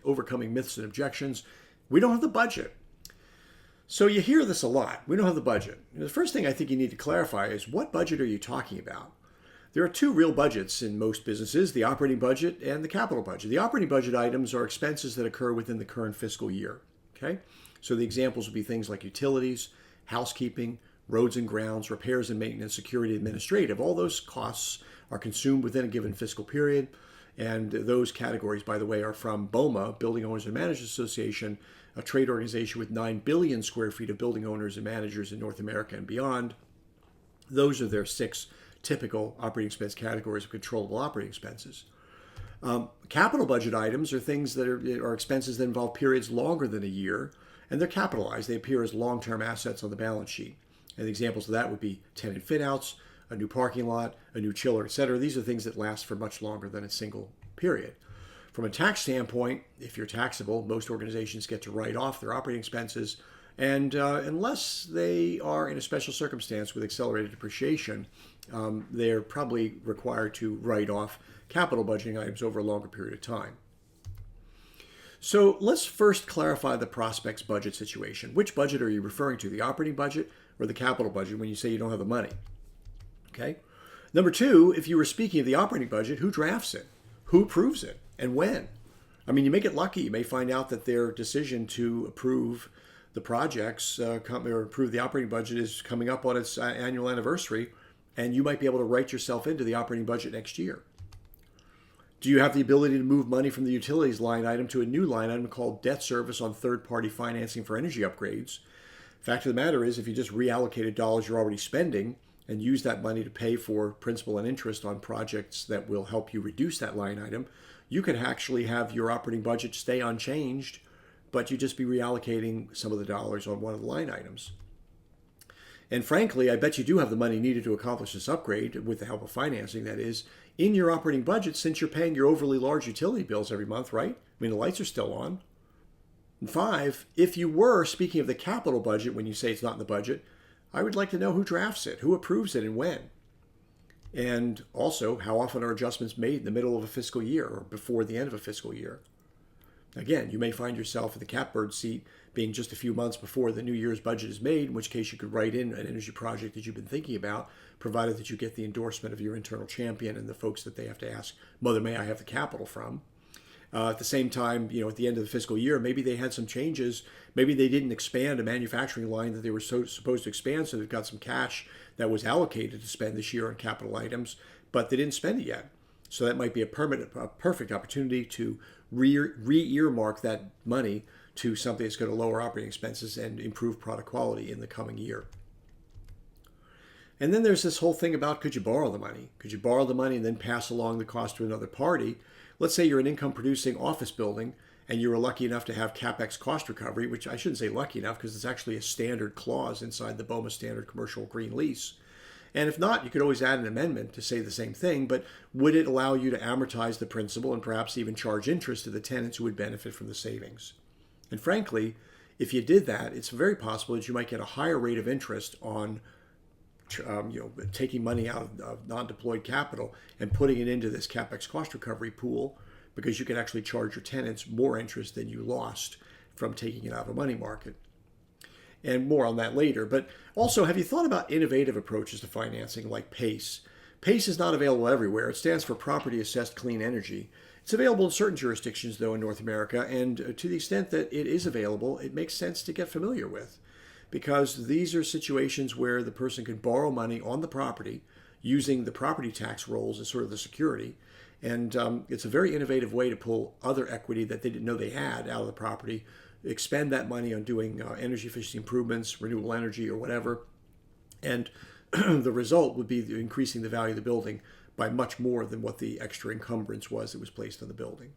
overcoming myths and objections. We don't have the budget. So you hear this a lot. We don't have the budget. The first thing I think you need to clarify is, what budget are you talking about? There are two real budgets in most businesses, the operating budget and the capital budget. The operating budget items are expenses that occur within the current fiscal year. Okay? So the examples would be things like utilities, housekeeping, roads and grounds, repairs and maintenance, security, administrative. All those costs are consumed within a given fiscal period. And those categories, by the way, are from BOMA, Building Owners and Managers Association, a trade organization with 9 billion square feet of building owners and managers in North America and beyond. Those are their 6 typical operating expense categories of controllable operating expenses. Capital budget items are things that are expenses that involve periods longer than a year, and they're capitalized. They appear as long-term assets on the balance sheet. And examples of that would be tenant fit-outs, a new parking lot, a new chiller, etc. These are things that last for much longer than a single period. From a tax standpoint, if you're taxable, most organizations get to write off their operating expenses, and unless they are in a special circumstance with accelerated depreciation, they're probably required to write off capital budgeting items over a longer period of time. So let's first clarify the prospect's budget situation. Which budget are you referring to, the operating budget or the capital budget, when you say you don't have the money? Okay. Number 2, if you were speaking of the operating budget, who drafts it? Who approves it? And when? I mean, you may get lucky. You may find out that their decision to approve the projects or approve the operating budget is coming up on its annual anniversary, and you might be able to write yourself into the operating budget next year. Do you have the ability to move money from the utilities line item to a new line item called debt service on third-party financing for energy upgrades? Fact of the matter is, if you just reallocated dollars you're already spending and use that money to pay for principal and interest on projects that will help you reduce that line item, you could actually have your operating budget stay unchanged, but you just be reallocating some of the dollars on one of the line items. And frankly, I bet you do have the money needed to accomplish this upgrade, with the help of financing, that is, in your operating budget, since you're paying your overly large utility bills every month, right? I mean, the lights are still on. And 5, if you were speaking of the capital budget when you say it's not in the budget, I would like to know who drafts it, who approves it, and when. And also, how often are adjustments made in the middle of a fiscal year or before the end of a fiscal year? Again, you may find yourself in the catbird seat being just a few months before the New Year's budget is made, in which case you could write in an energy project that you've been thinking about, provided that you get the endorsement of your internal champion and the folks that they have to ask, Mother, may I have the capital from? At the same time, at the end of the fiscal year, maybe they had some changes. Maybe they didn't expand a manufacturing line that they were supposed to expand, so they've got some cash that was allocated to spend this year on capital items, but they didn't spend it yet. So that might be a perfect opportunity to re-earmark that money to something that's going to lower operating expenses and improve product quality in the coming year. And then there's this whole thing about, could you borrow the money? Could you borrow the money and then pass along the cost to another party? Let's say you're an income-producing office building and you were lucky enough to have CapEx cost recovery, which I shouldn't say lucky enough because it's actually a standard clause inside the BOMA Standard Commercial Green Lease. And if not, you could always add an amendment to say the same thing, but would it allow you to amortize the principal and perhaps even charge interest to the tenants who would benefit from the savings? And frankly, if you did that, it's very possible that you might get a higher rate of interest on taking money out of non-deployed capital and putting it into this CapEx cost recovery pool, because you can actually charge your tenants more interest than you lost from taking it out of a money market. And more on that later. But also, have you thought about innovative approaches to financing like PACE? PACE is not available everywhere. It stands for Property Assessed Clean Energy. It's available in certain jurisdictions, though, in North America, and to the extent that it is available, it makes sense to get familiar with, because these are situations where the person could borrow money on the property using the property tax rolls as sort of the security, and it's a very innovative way to pull other equity that they didn't know they had out of the property, expend that money on doing energy efficiency improvements, renewable energy, or whatever, and the result would be increasing the value of the building by much more than what the extra encumbrance was that was placed on the building.